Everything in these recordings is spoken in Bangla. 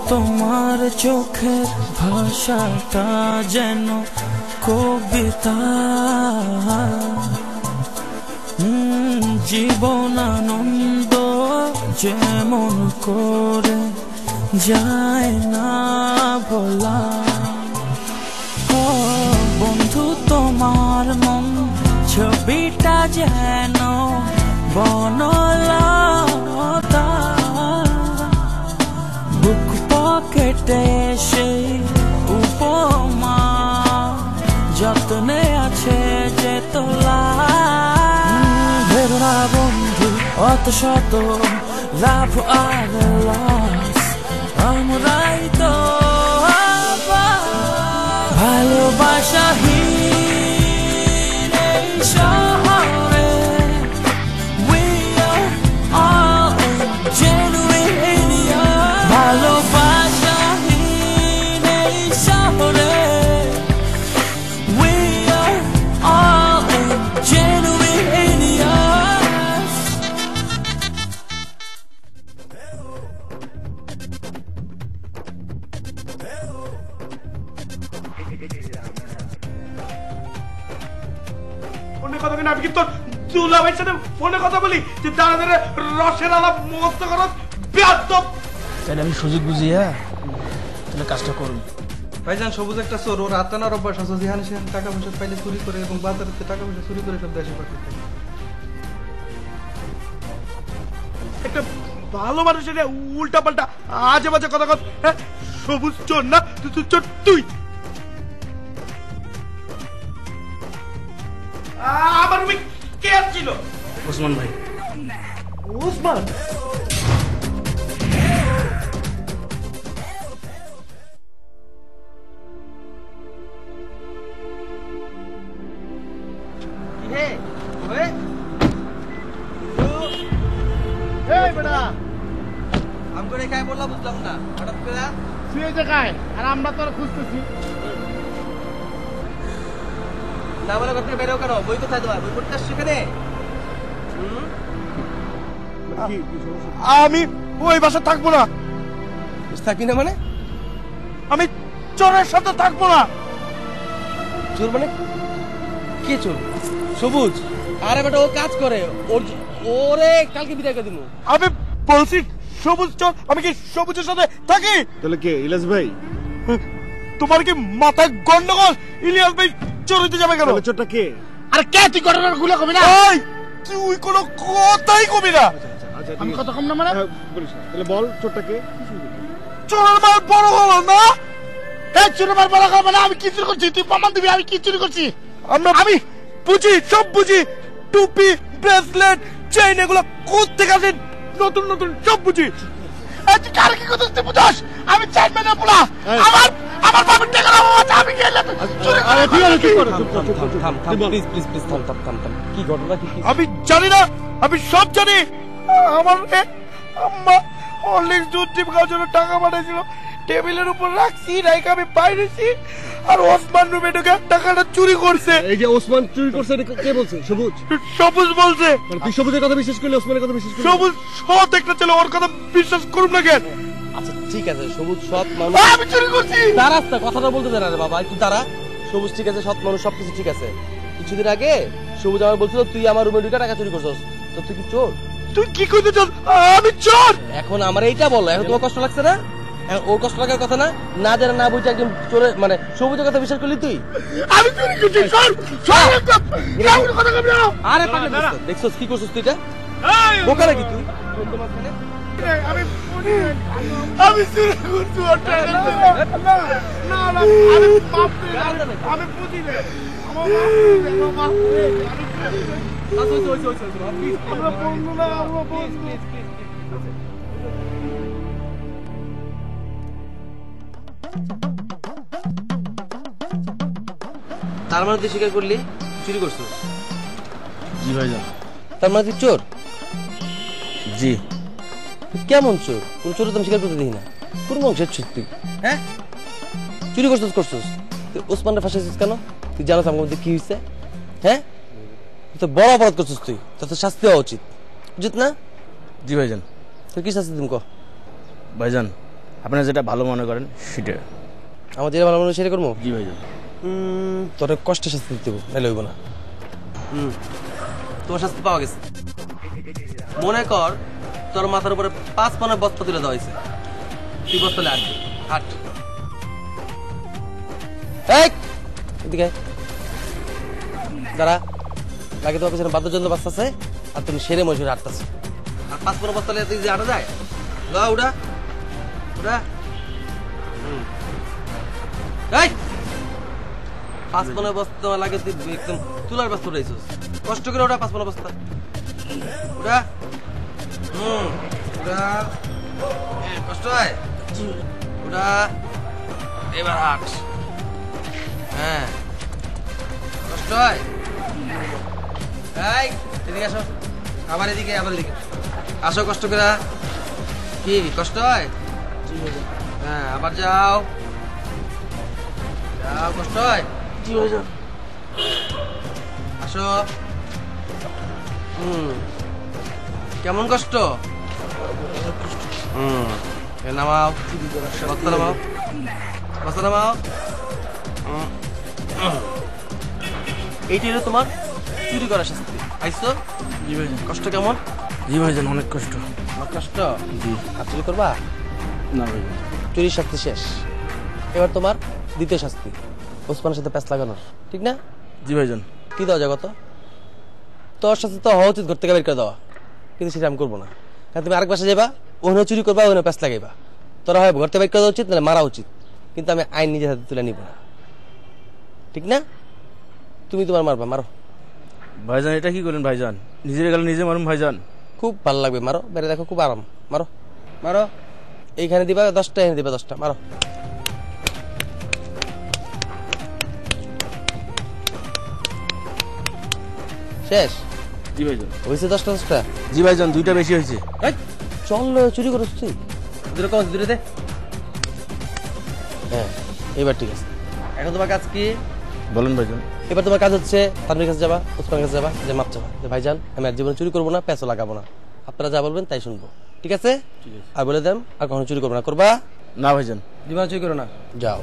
তোমার চোখের ভাষাটা যেন কবিতা, জীবনানন্দ যেমন করে যায় না বলা। বন্ধু তোমার মন ছবিটা যেন বনলতা, বুক পকেটে সেই উপমা যত্নে আছে যে তোলা। ভেরোনা বন্ধু অত শত লাভ আর লস, আমরাই তো ভালোবাসাহীন এই শহরে। We are all genuine, ভালোবাসাহীন এই শহরে। We are all genuine. ফোনে কথা বলি, আমি কিন্তু দুলাভাইয়ের সাথে ফোনে কথা বলি যে দাঁড়া রসের আলাপ মুখস্থ করো বেয়াদব। তাহলে আমি সুযোগ বুঝিয়া তাহলে কাজটা করুন। ভাইজান সবুজ একটা চোর, ওর আত্মানার অভ্যাস আছে, যেখানে সেখানে টাকা পয়সা পাইলে চুরি করে এবং বাজারে টাকা পয়সা চুরি করে সব দেশে পাঠাতে। একটা ভালো মানুষের উল্টা পাল্টা আজে বাজে কথা কর। সবুজ চোর না, তুই চোর। তুই আমার রুমে কে আসছিল? ওসমান ভাই। ওসমান? বুঝলাম না হঠাৎ করে তুই এই জায়গায় আর আমরা তোর খুঁজতেছি। না বলে আপনি বেরো কেন? বই কোথায় তোমার? বই পড়তে আসছো সেখানে? আমি ওই বাসা থাকবো না। থাকি না মানে? আমি চোরের সাথে থাকবো না। চোর মানে কে চোর? সবুজ? আরে বেটা ও কাজ করে, ওরে কালকে বিদায় করে দিব। আমি বলছি সবুজ চোর, আমি কি সবুজের সাথে থাকি? তাহলে কে ইলিয়াস ভাই? তোমার কি মাথায় গন্ডগোল? ইলিয়াস ভাই চোর হইতে যাবে কেন? চোরটা কে? আরে কে তুই ঘটনার গুলো কবি না? তুই কোনো কথাই কবি না। আমি কথা কম না মানে বলিস না। তাহলে বল চোরটা কে? চোরের মার বড় হলো না? এই চোরের মার বড় হলো না? আমি কি চুরি করছি? তুই প্রমাণ দিবি আমি কি চুরি করছি? আমি বুঝি, সব বুঝি। টুপি, ব্রেসলেট, চেইন এগুলো কোত্থেকে আসে? নতুন নতুন সব বুঝি। তুই কার কি কথা বুঝাস? আমি চেইনম্যানের পোলা। আমার বাবার টাকা আছে, আমি গেলে চুরি করে। আরে তুই আর কি করে? থাম প্লিজ প্লিজ প্লিজ থাম। কি ঘটনা কি? আমি জানি না, আমি সব জানি। আমার আম্মা হরলিক্স দুধ টিপ খাওয়ার জন্য টাকা পাঠাইছিল, টেবিলের উপর রাখছি, রাইকে আমি বাইরেছি, আর ওসমান রুমে ঢুকে টাকাটা চুরি করছে। এই যে ওসমান চুরি করছে কে বলছে? সবুজ? সবুজ বলছে। তুই সবুজের কথা বিশ্বাস করলি, ওসমানের কথা বিশ্বাস করলি? সবুজ সৎ একটা ছেলে, ওর কথা বিশ্বাস করুন না কেন? আচ্ছা ঠিক আছে, সবুজ সৎ মানুষ। আমি চুরি করছি। দাঁড়া, কথাটা বলতে দেন রে বাবা, একটু দাঁড়া। সবুজ ঠিক আছে, সৎ মানুষ, সবকিছু ঠিক আছে। কিছুদিন আগে সবুজ আমার বলছিল তুই আমার রুমে ঢুকে টাকা চুরি করছস, তো তুই কি চোর? তুই কি কইতে চাস? আমি চোর? এখন আমার এইটা বল, এখন তোমার কষ্ট লাগছে না? ওর কষ্ট লাগার কথা না? না জানা না বুঝে একদম চোরে মানে সবুজের কথা বিশ্বাস করলি তুই? আমি চুরি করছি চোর। চোর কথা কবি না। আরে পাগল দেখছস কি করছস তুই? এটা বোকা নাকি তুই? বন্ধু মাঝখানে আমি চুরি করছি ওর টাকা। না না না, আমি পাপ করি। আমি বুঝি না। আমার মাফ করে দে। আমরা বন্ধু না, আমরা বন্ধু। তার মানে তুই স্বীকার করলি চুরি করছিস? জি ভাইজান। তার মানে তুই চোর? জি। কেমন চোর? কোন চোর তো আমি স্বীকার করতে দিই না। কোন বংশের চোর তুই? হ্যাঁ, চুরি করছিস তুই ওসমানরে ফাঁসাইছিস কেন? তুই জানোস আমার মধ্যে কি হয়েছে? হ্যাঁ, তো বড় অপরাধ করছিস তুই, তোর শাস্তি হওয়া উচিত, উচিত না? জি ভাইজান। তুই কি শাস্তি তুমি কহ? ভাইজান আপনারা যেটা ভালো মনে করেন সেটা। আমার যেটা ভালো মনে হয় সেটা করবো। জি ভাইজান। তোর কষ্টে শাস্তি দিতে হবে, নাহলে হইব না। তোমার শাস্তি পাওয়া গেছে। মনে কর তোর মাথার উপরে 5 পানের বস্তা তুলে দেওয়া হয়েছে, তুই বস্তালে আটবি। হাট এদিকে দাঁড়া, লাগে তোমার পিছনে বাদ্যযন্ত্র বাজতেছে আর তুমি সেরে মজুরি আটতেছো। আর 5 পানের বস্তালে তুই যে আটা যায়, উড়া উড়া উড়া। 5 পানের বস্তা লাগে, তুই একদম তুলার বস্তা উঠাইছিস। কষ্ট করে ওটা 5 পানের বস্তা উড়া। উড়া, কষ্ট হয় উড়া। এবার হাট। হ্যাঁ কষ্ট হয়। এদিকে আসো, আবার এদিকে, আবার এদিকে আসো। কষ্ট করে কি কষ্ট হয়? হ্যাঁ আবার যাও যাও, কষ্ট হয়। আসো। কেমন কষ্ট? নামাও বস্তা, নামাও বস্তা, নামাও। এইটি হলো তোমার চুরি করার শাস্তি। আইসো। জি ভাইজান। কষ্ট কেমন? জি ভাইজান, অনেক কষ্ট। অনেক কষ্ট। জি। আর চুরি করবা? না ভাইজান। চুরির শাস্তি শেষ। এবার তোমার দ্বিতীয় শাস্তি, ওসমানের সাথে প্যাঁচ লাগানোর, ঠিক না? জি ভাইজান। কি দেওয়া জগত? তোর শাস্তি তো হওয়া উচিত ঘর থেকে বের করে দেওয়া, কিন্তু সেটা আমি করবো না। কারণ তুমি আরেক বাসা যাবা, ওখানে চুরি করবা, ওখানে প্যাঁচ লাগাইবা। তোরা হয় ঘর থেকে বের করে দেওয়া উচিত, নাহলে মারা উচিত। কিন্তু আমি আইন নিজের হাতে তুলে নিব না, ঠিক না? তুমি তোমার মারবা, মারো। ভাইজান এটা কি করেন ভাইজান? নিজের গেলে নিজে মারুন ভাইজান। খুব ভালো লাগবে, মারো। বেড়ে দেখো, খুব আরাম। মারো মারো। এইখানে দিবা 10টা, এখানে দিবা 10টা। মারো। শেষ? জি ভাইজান। হয়েছে 10টা? জি ভাইজান, 2টা বেশি হয়েছে। চল, চুরি করছ তুই। দূরে কম, দূরে দে। হ্যাঁ এবার ঠিক আছে। এখন তোমার কাজ কি? বলেন ভাইজান। এবার তোমার কাজ হচ্ছে তানভীর কাছে যাবা, ওসমানের কাছে যাবা, যে মাপ চাবা, যে ভাইজান আমি আর জীবনে চুরি করবো না, পেঁচও লাগাবো না। আপনারা যা বলবেন তাই শুনবো, ঠিক আছে? আর বলে দেন আর কখনো চুরি করবো না। করবা না ভাইজান। জীবনে চুরি করো না। যাও।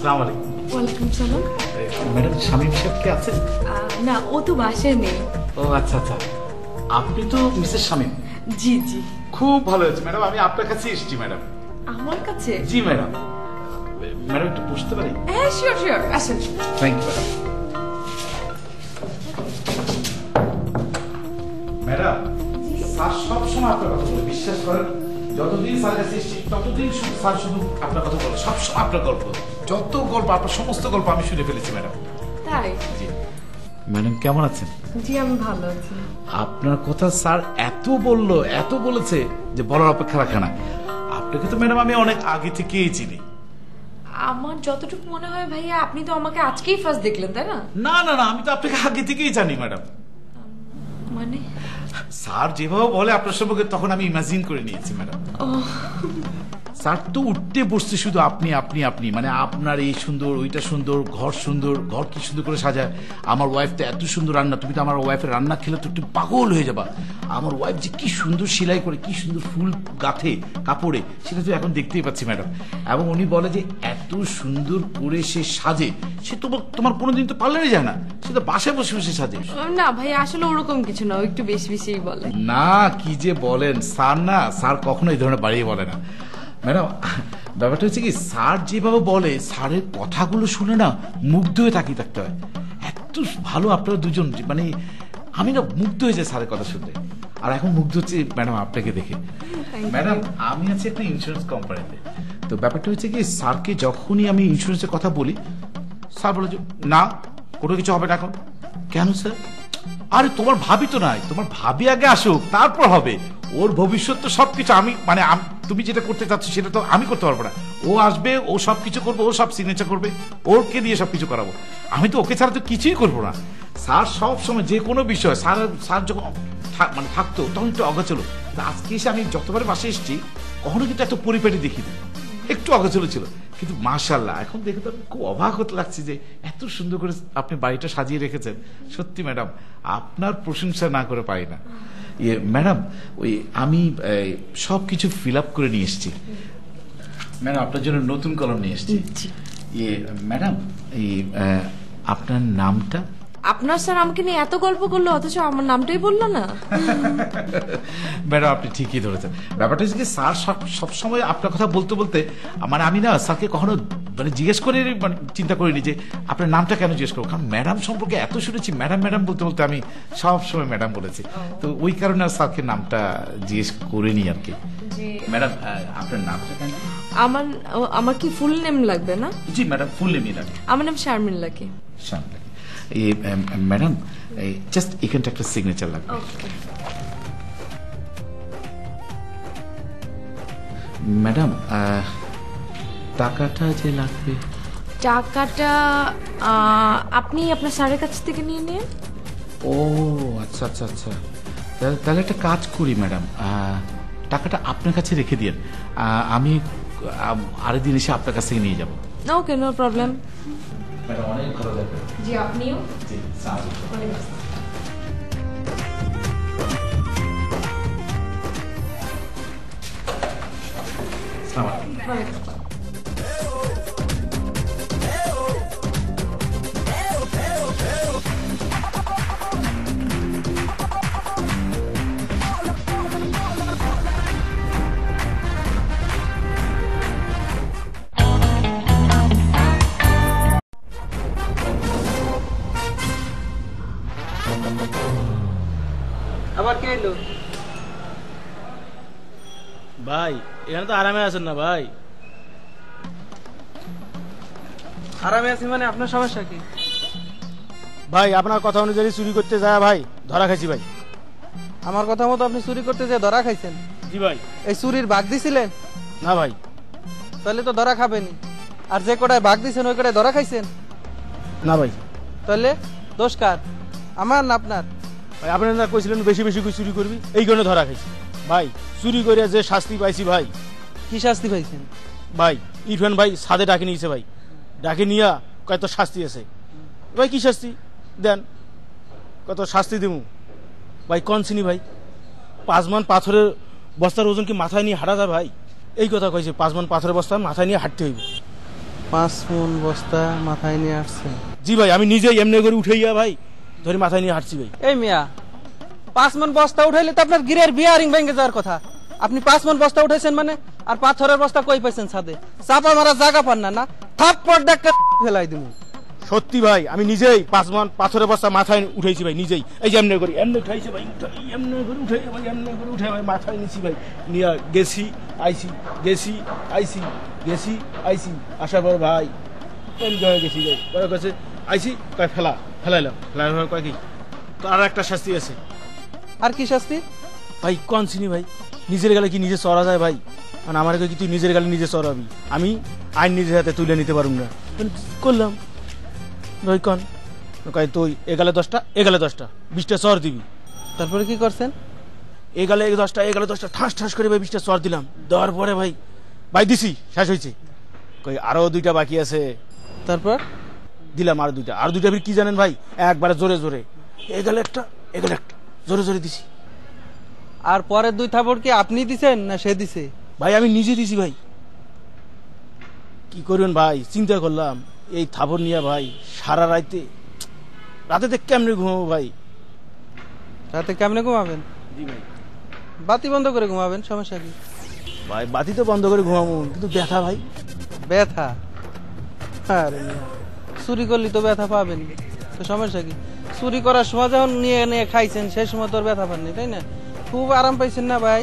আসসালামু আলাইকুম। ওয়ালাইকুম সালাম। ম্যাডাম শামীম সাহেব কে আছেন? না, ও তো বাসায় নেই। ও আচ্ছা আচ্ছা, আপনি তো মিসেস শামীম। জি জি। খুব ভালো হয়েছে ম্যাডাম, আমি আপনার কাছে এসেছি ম্যাডাম। আমার কাছে? জি ম্যাডাম। ম্যাডাম একটু বসতে পারি? হ্যাঁ শিওর শিওর, আসেন। Thank you madam. Madam sir সবসময় আপনার কথা বলে, বিশ্বাস করেন। যতদিন স্যার কাছে এসেছি ততদিন শুধু স্যার শুধু আপনার কথা বলে, সবসময় আপনার গল্প, যত গল্প, আপনার সমস্ত গল্প আমি শুনে ফেলেছি ম্যাডাম। তাই? জি ম্যাডাম, কেমন আছেন? জি আমি ভালো আছি। আপনার কথা স্যার এত বললো, এত বলেছে যে বলার অপেক্ষা রাখে না। আপনাকে তো ম্যাডাম আমি অনেক আগে থেকেই চিনি। আমার যতটুকু মনে হয় ভাইয়া, আপনি তো আমাকে আজকেই ফার্স্ট দেখলেন, তাই না? না না না, আমি তো আপনাকে আগে থেকেই জানি ম্যাডাম। মানে স্যার যেভাবে বলে আপনার সম্পর্কে, তখন আমি ইমাজিন করে নিয়েছি ম্যাডাম। স্যার তো উঠতে বসতে শুধু আপনি আপনি আপনি, মানে আপনার এই সুন্দর, ওইটা সুন্দর, ঘর সুন্দর, ঘর কি সুন্দর করে সাজায়, আমার ওয়াইফ তো এত সুন্দর রান্না, তুমি তো আমার ওয়াইফের রান্না খেলে তো একটু পাগল হয়ে যাবা। আমার ওয়াইফ যে কি সুন্দর সেলাই করে, কি সুন্দর ফুল গাঁথে কাপড়ে, সেটা তো এখন দেখতেই পাচ্ছি ম্যাডাম। এবং উনি বলে যে এত সুন্দর করে সে সাজে, সে তোমার কোনোদিন তো পার্লারে যায় না, সে তো বাসায় বসে বসে সাজে। না ভাইয়া, আসলে ওরকম কিছু না, ও একটু বেশি বেশিই বলে। না কি যে বলেন স্যার, না স্যার কখনো এই ধরনের বাড়িয়ে বলে না ম্যাডাম। ব্যাপারটা হচ্ছে কি, স্যার যেভাবে বলে, স্যারের কথাগুলো শুনে না মুগ্ধ হয়ে তাকিয়ে থাকতে হয়। এত ভালো আপনারা দুজন, মানে আমি না মুগ্ধ হয়ে যাই স্যারের কথা শুনতে। আর এখন মুগ্ধ হচ্ছে ম্যাডাম আপনাকে দেখে। ম্যাডাম আমি আছি একটা ইন্স্যুরেন্স কোম্পানিতে। তো ব্যাপারটা হচ্ছে কি, স্যারকে যখনই আমি ইন্স্যুরেন্সের কথা বলি, স্যার বলে যে না, কোনো কিছু হবে না এখন। কেন স্যার? আরে তোমার ভাবি তো নাই, তোমার ভাবি আগে আসুক, তারপর হবে। ওর ভবিষ্যৎ তো সবকিছু আমি, মানে তুমি যেটা করতে চাচ্ছ সেটা তো আমি করতে পারবো না। ও আসবে, ও সব কিছু করবে, ও সব সিগনেচার করবে, ওকে দিয়ে সব কিছু করাবো। আমি তো ওকে ছাড়া তো কিছুই করবো না। স্যার সব সময় যে কোনো বিষয় স্যার যখন মানে থাকতো তখন একটু অগোছালো, আজকে এসে আমি যতবার বাসে এসেছি কখনো কিন্তু একটা পরিপাটি দেখিনি, একটু অগোছালো ছিল। কিন্তু মাশাআল্লাহ এখন দেখে তো খুব অবাক হতে লাগছে যে এত সুন্দর করে আপনি বাড়িটা সাজিয়ে রেখেছেন। সত্যি ম্যাডাম আপনার প্রশংসা না করে পারি না। ম্যাডাম ওই আমি সব কিছু ফিল আপ করে নিয়ে এসেছি ম্যাডাম, আপনার জন্য নতুন কলম নিয়ে এসেছি। ম্যাডাম এই আপনার নামটা? আপনার স্যার আমাকে নিয়ে এত গল্প করলো অথচ আমার নামটাই বললো না। ম্যাডাম আপনি ঠিকই ধরেছেন। ব্যাপারটা হচ্ছে কি স্যার সবসময় আপনার কথা বলতে বলতে মানে আমি না স্যারকে কখনো মানে জিজ্ঞেস করে মানে চিন্তা করিনি যে আপনার নামটা কেন জিজ্ঞেস করবো, কারণ ম্যাডাম সম্পর্কে এত শুনেছি, ম্যাডাম ম্যাডাম বলতে বলতে আমি সবসময় ম্যাডাম বলেছি, তো ওই কারণে স্যারকে নামটা জিজ্ঞেস করিনি আর কি। ম্যাডাম আপনার নামটা কেন? আমার কি ফুল নেম লাগবে না? জি ম্যাডাম ফুল নেমই লাগবে। আমার নাম Sharmin lucky. Sharmin lucky. Madam just এখানটা একটা সিগনেচার লাগবে। ম্যাডাম টাকাটা যে লাগবে, টাকাটা আপনি আপনার স্যারের কাছ থেকে নিয়ে নিন। ও আচ্ছা আচ্ছা আচ্ছা, তাহলে একটা কাজ করি ম্যাডাম, টাকাটা আপনার কাছে রেখে দিন, আমি আরেকদিন এসে আপনার কাছ থেকে নিয়ে যাবো। ওকে, নো প্রবলেম। ম্যাডাম অনেক ভালো লাগবে। জি আপনিও। জি আবার কে এলো? ভাই এখানে তো আরামে আছেন না ভাই? আরামে আছি মানে আপনার সমস্যা কি? ভাই আপনার কথা অনুযায়ী চুরি করতে যায় ভাই ধরা খাইছি ভাই। আমার কথা মতো আপনি চুরি করতে যে ধরা খাইছেন? জি ভাই। এই চুরির ভাগ দিছিলেন? না ভাই। তাহলে তো ধরা খাবেনি। আর যে কটায় ভাগ দিছেন ওই কটায় ধরা খাইছেন? না ভাই। তাহলে দোষ কার, আমার না আপনার? ভাই আপনি না কইছিলেন বেশি বেশি করে চুরি করবি, এই কারণে ধরা খাইছি ভাই। চুরি করে যে শাস্তি পাইছি ভাই। কি শাস্তি পাইছেন? ভাই ইরফান ভাই ছাদে ডাকে নিয়েছে ভাই, ডাকে নিয়া কত শাস্তি আছে ভাই। কি শাস্তি দেন, কত শাস্তি দেবো ভাই? কোন চিনি ভাই? 5 মণ পাথরের বস্তার ওজন কি মাথায় নিয়ে হাঁটা যায় ভাই? এই কথা কইছে, 5 মণ পাথরের বস্তা মাথায় নিয়ে হাঁটতে হইব। 5 মণ বস্তা মাথায় নিয়ে আসছে? জি ভাই, আমি নিজেই এমনি করে উঠাইয়া ভাই ধরে মাথায় নিয়ে হাঁটছি ভাই। এই মিয়া 5 মণ বস্তা উঠাইলে তো আপনার গিরের বিয়ারিং ভেঙে যাওয়ার কথা। আপনি 5 মণ বস্তা উঠাইছেন মানে? আর পাথরের বস্তা কই পাইছেন ছাদে? চাপা মারা জায়গা পান না? না থাপ্পড় দেখা ফেলাই দিমু। সত্যি ভাই আমি নিজেই 5 মণ পাথরের বস্তা মাথায় উঠাইছি ভাই নিজেই। এই যে এমনি করি এমনি উঠাইছি ভাই, এমনি করে উঠাই ভাই, এমনি করে উঠাই ভাই মাথায় নিছি ভাই, নিয়া গেছি আইছি, গেছি আইছি, গেছি আইছি, আসার পর ভাই এমনি হয়ে গেছি ভাই। পরে কাছে আইছি কয় ফেলাইলাম কয় কি আর একটা শাস্তি আছে। আর কি শাস্তি ভাই? কোন চিনি ভাই? নিজের গালে কি নিজে চড়া যায় ভাই? মানে আমার কি তুই নিজের গালে নিজে চড়াবি, আমি আইন নিজের হাতে তুলে নিতে পারুম না। করলাম ভাই কন কয় তুই এগালে 10টা এগালে 10টা 20টা চর দিবি। তারপরে কি করছেন? এগালে 10টা এগালে 10টা ঠাস ঠাস করে ভাই 20টা চর দিলাম। দেওয়ার পরে ভাই ভাই দিছি, শেষ হয়েছে। কই আরো 2টা বাকি আছে। তারপর দিলাম আর 2টা, আর 2টা কি জানেন ভাই? একবারে জোরে জোরে এগালে একটা জোরে জোরে দিছি। আর পরের 2 থাপড় কি আপনি দিছেন না সে দিছে? ভাই আমি নিজে দিছি ভাই। কি করবেন ভাই, চিন্তা করলাম এই থাপড় নিয়ে ভাই সারা রাতে কেমনে ঘুমাবো ভাই? রাতে কেমনে ঘুমাবেন? জি ভাই। বাতি বন্ধ করে ঘুমাবেন, সমস্যা কি? ভাই বাতি তো বন্ধ করে ঘুমাবো, কিন্তু ব্যথা ভাই। ব্যথা? আরে চুরি করলি তো ব্যথা পাবেন, তো সমস্যা কি? চুরি করার সময় যখন নিয়ে নিয়ে খাইছেন সেই সময় তোর ব্যথা পাননি, তাই না? খুব আরাম পাইছেন না ভাই?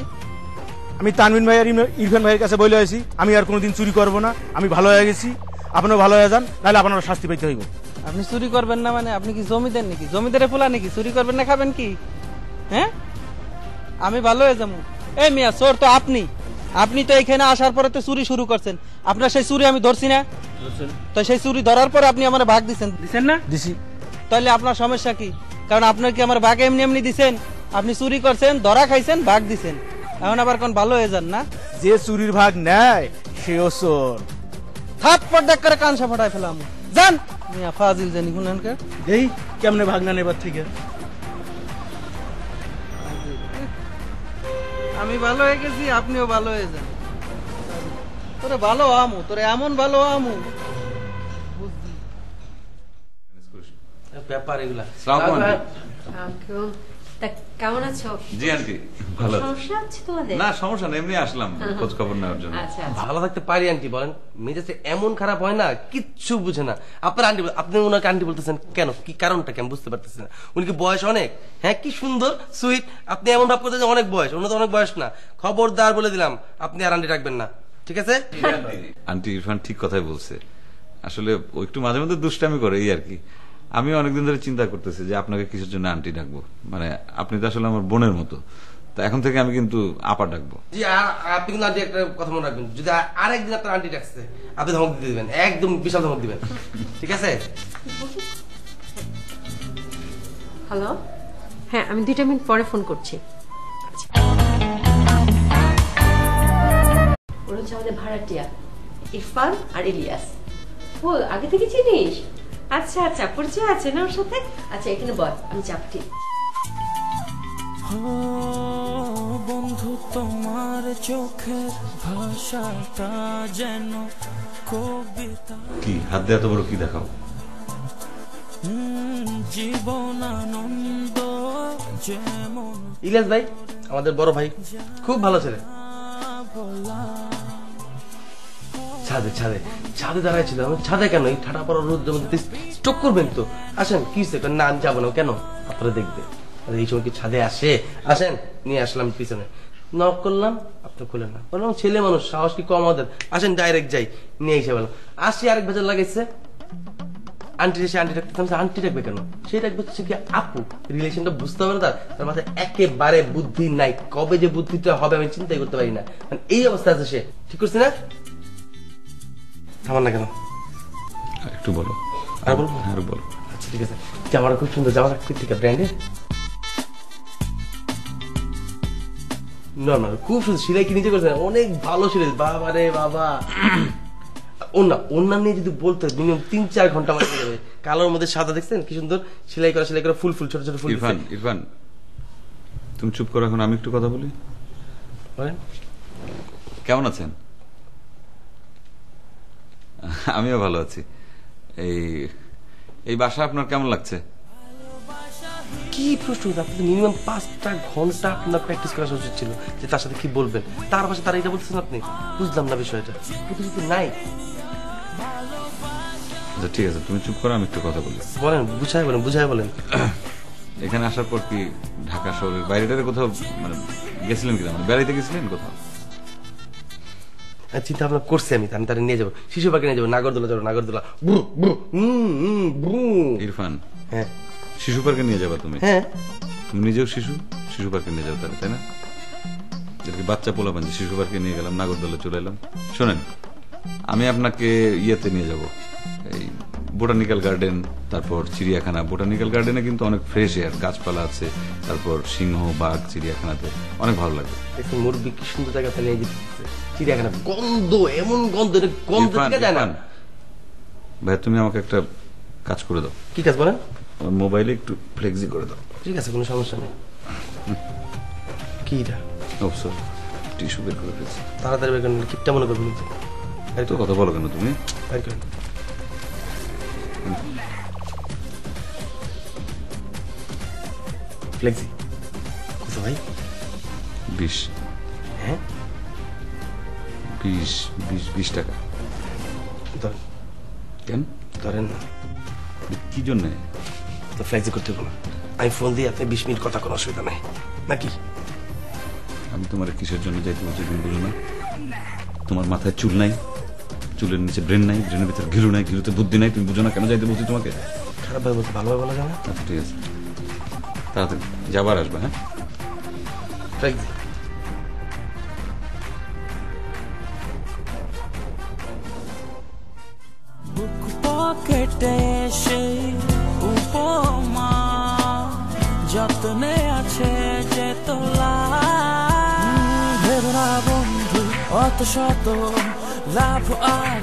আমি তানবিন ভাই আর ইরফান ভাইয়ের কাছে বলে আছি আমি আর কোনোদিন চুরি করবো না, আমি ভালো হয়ে গেছি, আপনিও ভালো হয়ে যান, নাহলে আপনারা শাস্তি পাইতে হইব। আপনি চুরি করবেন না মানে আপনি কি জমিদার নাকি? জমিদারে পোলা নাকি? চুরি করবেন না খাবেন কি? হ্যাঁ আমি ভালো হয়ে যাবো? এই মিয়া চোর তো আপনি, আপনি তো এখানে আসার পরে তো চুরি শুরু করছেন, আপনার সেই চুরি আমি ধরছি না, তো সেই চুরি ধরার পর আপনি আমার ভাগ দিছেন না? দিছি। তাহলে আপনার সমস্যা কি? কারণ আপনার কি আমার ভাগ এমনি এমনি দিছেন? আপনি চুরি করছেন, ধরা খাইছেন, ভাগ দিছেন, এখন আবার কোন ভালো হয়ে যান না? যে চুরির ভাগ নেয় সেও চোর। থাপ্পড় দেখ করে কানসা ফাটাই ফেলাম, জান মিয়া ফাজিল জানি হুনানকার। এই কেমনে ভাগ না নেবার থেকে? আমি ভালো হয়ে গেছি, আপনিও ভালো হয়ে যান। তোরে ভালো আমু, তোরে এমন ভালো আমু। ব্যাপার এগুলা। তা কেমন আছো? জি আন্টি ভালো। সমস্যা আছে তোমাদের? না সমস্যা নেই, এমনি আসলাম খোঁজ খবর নেওয়ার জন্য। আচ্ছা ভালো থাকতে পারি আন্টি, বলেন মেজাজে এমন খারাপ হয় না, কিচ্ছু বুঝে না। আপনার আন্টি, আপনি ওনাকে আন্টি বলতেছেন কেন? কি কারণটা কেন বুঝতে পারতেছেন না? উনি কি বয়স অনেক? হ্যাঁ, কি সুন্দর সুইট, আপনি এমন ভাব করতেছেন অনেক বয়স, ওনার তো অনেক বয়স না। খবরদার বলে দিলাম, আপনি আর আন্টি রাখবেন না, ঠিক আছে? আন্টি ইরফান ঠিক কথাই বলছে, আসলে ও একটু মাঝে মধ্যে দুষ্টামি করে এই আর কি। আমি অনেকদিন ধরে চিন্তা করতেছি যে আপনাকে কিসের জন্য আন্টি ডাকবো, মানে আপনি তো আসলে আমার বোনের মতো, তা এখন থেকে আমি কিন্তু আপা ডাকবো। জি, আর আপনি কিন্তু আন্টি একটা কথা মনে রাখবেন, যদি আরেকদিন আপনার আন্টি ডাকছে আপনি ধমক দিয়ে দিবেন, একদম বিশাল ধমক দিবেন, ঠিক আছে? হ্যালো, হ্যাঁ আমি 2 মিনিট পরে ফোন করছি। ওরা হচ্ছে আমাদের ভাড়াটিয়া ইরফান আর ইলিয়াস। ও আগে থেকে চিনিস? আচ্ছা আচ্ছা, পরিচয় আছে না ওর সাথে? আচ্ছা এখানে বল, আমি চাপটি। বন্ধু তোমার চোখের ভাষাটা যেন কবিতা, কি হাত দিয়ে এত বড় কি দেখাও? জীবনানন্দ যেমন ইলিয়াস ভাই আমাদের বড় ভাই, খুব ভালো ছেলে। ছাদে ছাদে ছাদে দাঁড়ায় ছিল। ছাদে কেন? এই ঠাটা পড়া রোদের মধ্যে স্টক করবেন তো? আসেন, কি না আমি যাবো না কেন? আপনারা দেখবে এই সময় কি ছাদে আসে? আসেন, নিয়ে আসলাম পিছনে, নক করলাম, আপনি খুলেন না। বললাম ছেলে মানুষ, সাহস কি কম আমাদের? আসেন ডাইরেক্ট যাই, নিয়ে এসে বললাম আসি। আরেক বাজার লাগাইছে, আন্টি এসে আন্টি ডাকতে, আন্টি ডাকবে কেন? সে ডাকবে হচ্ছে কি আপু, রিলেশনটা বুঝতে হবে না তার মাথায় একেবারে বুদ্ধি নাই। কবে যে বুদ্ধিটা হবে আমি চিন্তাই করতে পারি না, মানে এই অবস্থা আছে সে। ঠিক করছে না? থামান না কেন? একটু বলো। আর বলবো? আর বলো। আচ্ছা ঠিক আছে। জামাটা খুব সুন্দর, জামাটা থেকে ব্র্যান্ডের নর্মাল, খুব সুন্দর। সেলাই কি নিজে করছে? অনেক ভালো সেলাই, বাবা রে বাবা। ওনা নিয়ে যদি বলতে মিনিমাম 3-4 ঘন্টা আমার যাবে। কালোর মধ্যে সাদা দেখছেন কি সুন্দর সেলাই করা ফুল ফুল ছোট ছোট ফুল। ইরফান, ইরফান তুমি চুপ করো, এখন আমি একটু কথা বলি। বলেন। কেমন আছেন? আমিও ভালো আছি। এই বাসা আপনার কেমন লাগছে? কি প্রশ্ন? আপনি মিনিমাম 5টা ঘন্টা আপনার প্র্যাকটিস করা উচিত ছিল যে তার সাথে কি বলবেন। তার পাশে তারা এটা বলতেছেন আপনি, বুঝলাম না বিষয়টা। কিন্তু নাই। আচ্ছা ঠিক আছে, তুমি চুপ করো, আমি একটু কথা বলি। বলেন, বুঝাই বলেন। এখানে আসার পর কি ঢাকা শহরের বাইরেটারে কোথাও মানে গেছিলেন কিনা, মানে বেড়াইতে গেছিলেন কোথাও? চিন্তা ভাবনা করছি আমি তারা নিয়ে যাবো, শিশু পার্কে নিয়ে যাবো, নাগরদোলা যাবো, নাগরদোলা। ইরফান, হ্যাঁ শিশু পার্কে নিয়ে যাবা তুমি? হ্যাঁ, তুমি নিজেও শিশু পার্কে নিয়ে যাও তাই না? বাচ্চা পোলা পাঞ্জি শিশু পার্কে নিয়ে গেলাম, নাগরদোলা চলে এলাম। শোনেন, আমি আপনাকে ইয়েতে নিয়ে যাব, এই বোটানিক্যাল গার্ডেন, তারপর চিড়িয়াখানা। বোটানিক্যাল গার্ডেনে কিন্তু অনেক ফ্রেশ এয়ার, গাছপালা আছে, তারপর সিংহ বাঘ চিড়িয়াখানাতে অনেক ভালো লাগে। দেখুন মুরব্বী কি সুন্দর জায়গাতে নিয়ে যেতে। চিড়িয়াখানা গন্ধ, এমন গন্ধ, গন্ধ থেকে যায় না। ভাই তুমি আমাকে একটা কাজ করে দাও। কি কাজ বলেন? মোবাইলে একটু ফ্লেক্সি করে দাও। ঠিক আছে, কোনো সমস্যা নেই। কি এটা? অবশ্যই টিস্যু বের করে ফেলছি। তাড়াতাড়ি বের করেন, কিপটা মনে করবেন। তো কথা বলো কেন তুমি? বের করেন। ফ্লেক্সি কত ভাই? 20। হ্যাঁ 20 টাকা। ধরেন। কেন ধরেন না? কি জন্য? তো ফ্লেক্সি করতে হবে না, আমি ফোন দিয়ে আপনি 20 মিনিট কথা, কোনো অসুবিধা নেই নাকি? আমি তোমার কিসের জন্য যাইতে বলছি তুমি বুঝো না? তোমার মাথায় চুল নাই, চুলের নিচে ব্রেন নাই, ব্রেনের ভিতরে ঘিলু নাই, ঘিলুতে বুদ্ধি নাই, তুমি বুঝো না কেন যাইতে বলছি তোমাকে? খারাপ ভাই বলতে ভালোভাবে বলা যায় না? আচ্ছা ঠিক আছে, তাড়াতাড়ি যাবার আসবে। হ্যাঁ ফ্লেক্সি কেটে সেই উপমা যত্নে আছে যে তোলা ভেবনা বন্ধু অত শত লাভ আর